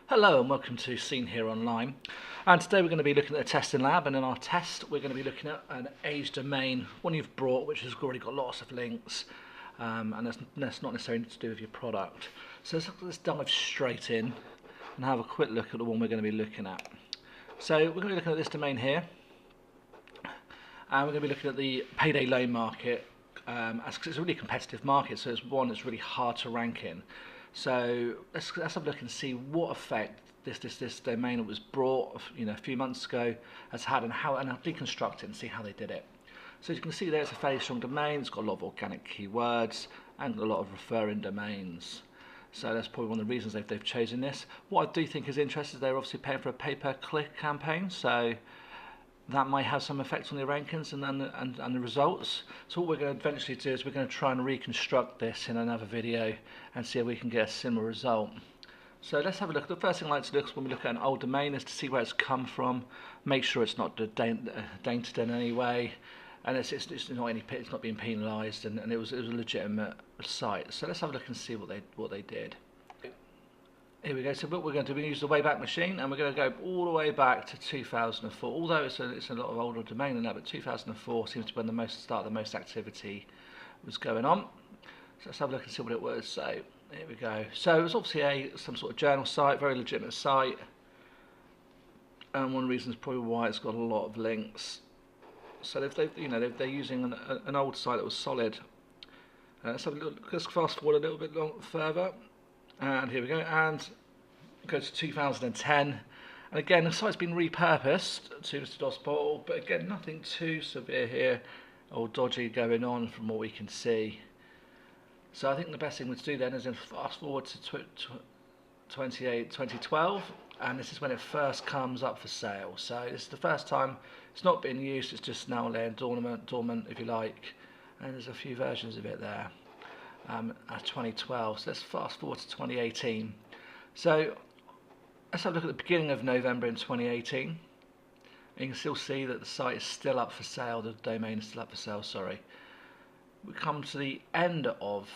Hello and welcome to Seen Here Online. And today we're going to be looking at a testing lab, and in our test we're going to be looking at an age domain, one you've brought, which has already got lots of links, and that's not necessarily to do with your product. So let's dive straight in and have a quick look at the one we're going to be looking at. So we're going to be looking at this domain here, and we're going to be looking at the payday loan market, as it's a really competitive market, so it's one that's really hard to rank in. So let's have a look and see what effect this domain that was brought a few months ago has had, and I'll deconstruct it and see how they did it. So as you can see there, it's a fairly strong domain. It's got a lot of organic keywords and a lot of referring domains. So that's probably one of the reasons they've chosen this. What I do think is interesting is they're obviously paying for a pay-per-click campaign, so that might have some effect on the rankings and the results. So what we're going to eventually do is we're going to try and reconstruct this in another video and see if we can get a similar result. So let's have a look. The first thing I like to look is when we look at an old domain is to see where it's come from, make sure it's not tainted in any way, and it's not being penalised, and it was a legitimate site. So let's have a look and see what they did. Here we go. So what we're going to do, we're going to use the Wayback Machine, and we're going to go all the way back to 2004. Although it's a lot of older domain than that, but 2004 seems to be when the most activity was going on. So let's have a look and see what it was. So here we go. So it was obviously some sort of journal site, very legitimate site, and one of the reasons probably why it's got a lot of links. So they're using an old site that was solid. Let's have a look. Let's fast forward a little bit further. And here we go, and go to 2010, and again the site's been repurposed to Mr. DOS Portal, but again nothing too severe here or dodgy going on from what we can see. So I think the best thing to do then is then fast forward to 2012, and this is when it first comes up for sale. So this is the first time it's not been used, it's just now laying dormant if you like, and there's a few versions of it there. 2012. So let's fast forward to 2018. So let's have a look at the beginning of November in 2018. And you can still see that the site is still up for sale. The domain is still up for sale. Sorry. We come to the end of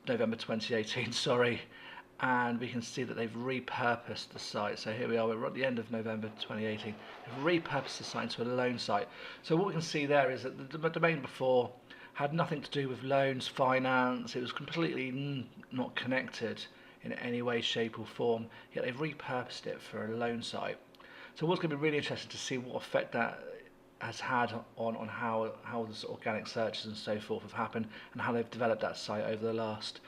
November 2018. Sorry, and we can see that they've repurposed the site. So here we are. We're at the end of November 2018. They've repurposed the site into a loan site. So what we can see there is that the domain before had nothing to do with loans, finance. It was completely not connected in any way, shape or form, yet they've repurposed it for a loan site. So what's going to be really interesting to see what effect that has had on how this organic searches and so forth have happened, and how they've developed that site over the last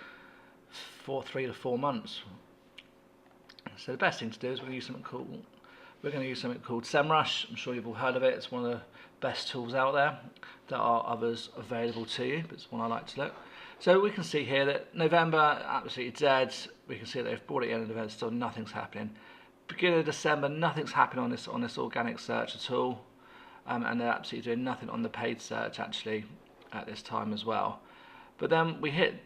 3 to 4 months. So the best thing to do is we're going to use something called SEMrush. I'm sure you've all heard of it. It's one of the best tools out there. There are others available to you, but it's one I like to look. So we can see here that November, absolutely dead. We can see that they've brought it in, and still nothing's happening. Beginning of December, nothing's happening on this organic search at all, and they're absolutely doing nothing on the paid search actually at this time as well. But then we hit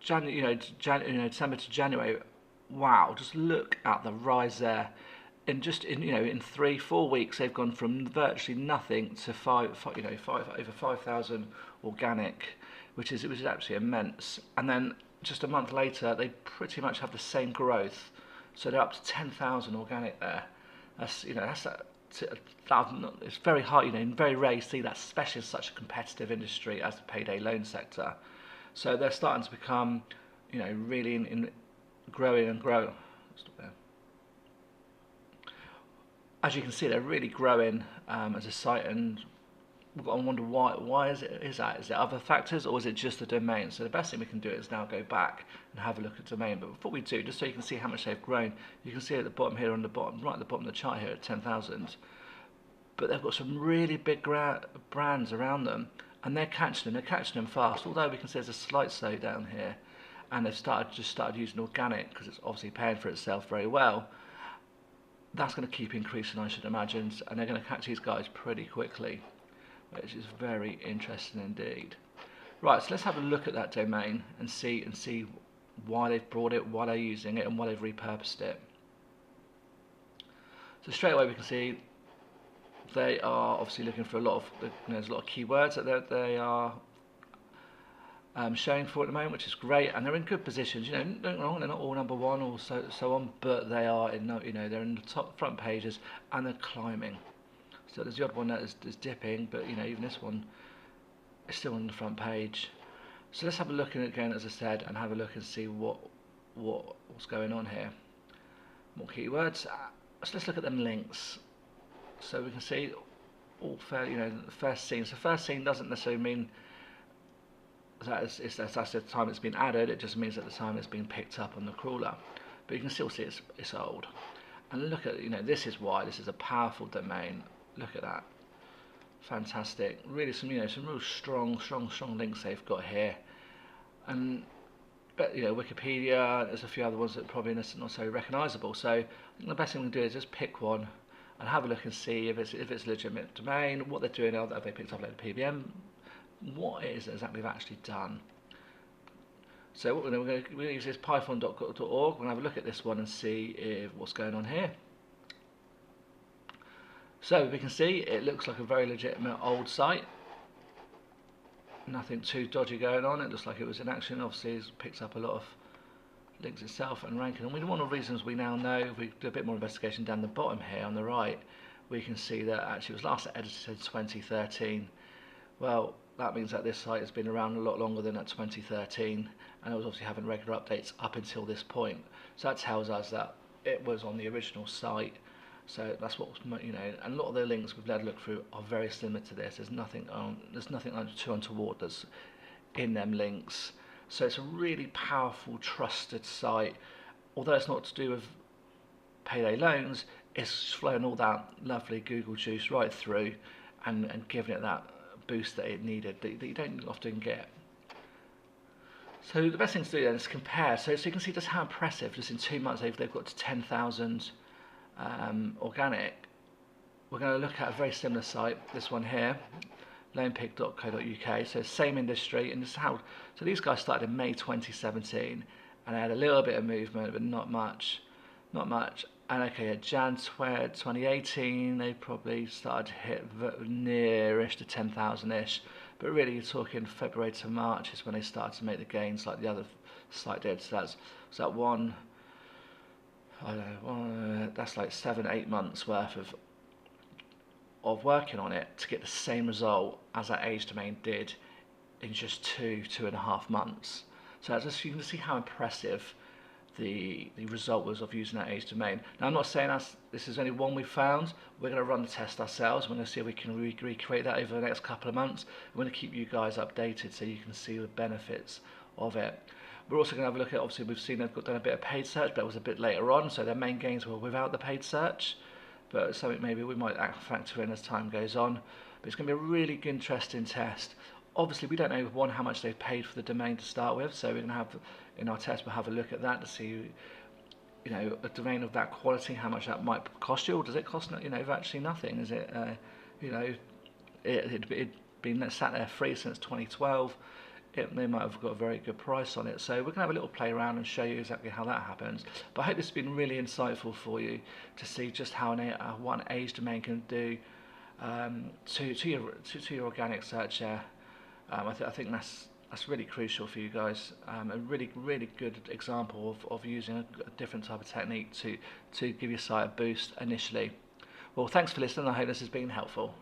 December to January. Wow, just look at the rise there. In 3-4 weeks, they've gone from virtually nothing to over 5,000 organic, which is absolutely immense. And then just a month later, they pretty much have the same growth, so they're up to 10,000 organic there. It's very hard. Very rare you see that, especially in such a competitive industry as the payday loan sector. So they're starting to become, really growing and growing. Stop there. As you can see, they're really growing as a site, and we've got to wonder why is that? Is it other factors, or is it just the domain? So the best thing we can do is now go back and have a look at domain. But before we do, just so you can see how much they've grown, you can see at the bottom here, right at the bottom of the chart here at 10,000. But they've got some really big brands around them, and they're catching them fast. Although we can see there's a slight slowdown here, and they've started using organic because it's obviously paying for itself very well. That's going to keep increasing, I should imagine, and they're going to catch these guys pretty quickly, which is very interesting indeed. Right, so let's have a look at that domain and see why they've brought it, why they're using it, and why they've repurposed it. So straight away we can see they are obviously looking for there's a lot of keywords that they are showing for at the moment, which is great, and they're in good positions. You know, don't get me wrong, they're not all number one or so on, but they are in, you know, they're in the top front pages and they're climbing. So there's the odd one that is dipping, but you know, even this one is still on the front page. So let's have a look again, as I said, and have a look and see what's going on here. More keywords. So let's look at them links. So we can see all fair, you know, the first scene. So first scene doesn't necessarily mean that's the time it's been added. It just means at the time it's been picked up on the crawler. But you can still see it's old. And look at, you know, this is why this is a powerful domain. Look at that. Fantastic. Really some, you know, some real strong links they've got here. And but you know, Wikipedia, there's a few other ones that are probably not so recognisable. So I think the best thing we can do is just pick one and have a look and see if it's a legitimate domain, what they're doing, have they picked up like the PBM, what it is exactly they've actually done. So what we're going to use this python.org. We're going to have a look at this one and see what's going on here. So we can see it looks like a very legitimate old site. Nothing too dodgy going on. It looks like it was in action. Obviously, it's picked up a lot of links itself and ranking. And one of the reasons we now know, if we do a bit more investigation down the bottom here on the right, we can see that actually it was last edited in 2013. Well, that means that this site has been around a lot longer than that 2013, and it was obviously having regular updates up until this point. So that tells us that it was on the original site. So that's what, you know, and a lot of the links we've had a look through are very similar to this. There's nothing too untoward that's in them links. So it's a really powerful, trusted site. Although it's not to do with payday loans, it's flowing all that lovely Google juice right through and giving it that boost that it needed that you don't often get. So the best thing to do then is compare. So you can see just how impressive, just in 2 months they've got to 10,000 organic. We're going to look at a very similar site, this one here, loanpick.co.uk. So same industry, and this is how. So these guys started in May 2017, and they had a little bit of movement, but not much. And okay, at Jan 2018, they probably started to hit near-ish to 10,000-ish. But really, you're talking February to March is when they started to make the gains, like the other site did. So that one. I don't know, that's like 7-8 months worth of working on it to get the same result as that age domain did in just 2.5 months. So just, you can see how impressive the result was of using that age domain. Now I'm not saying this is only one we found. We're going to run the test ourselves. We're going to see if we can recreate that over the next couple of months. We're going to keep you guys updated so you can see the benefits of it. We're also going to have a look at, obviously we've seen they've done a bit of paid search, but it was a bit later on, so their main gains were without the paid search. But something maybe we might factor in as time goes on. But it's going to be a really interesting test. Obviously we don't know, one, how much they've paid for the domain to start with, so we're going to have, in our test, we'll have a look at that to see, you know, a domain of that quality, how much that might cost you, or does it cost, you know, virtually nothing? Is it, you know, it'd been sat there free since 2012. They might have got a very good price on it. So we're going to have a little play around and show you exactly how that happens. But I hope this has been really insightful for you to see just how one age domain can do to your organic search there. I think that's really crucial for you guys. A really good example of using a different type of technique to give your site a boost initially. Well, thanks for listening. I hope this has been helpful.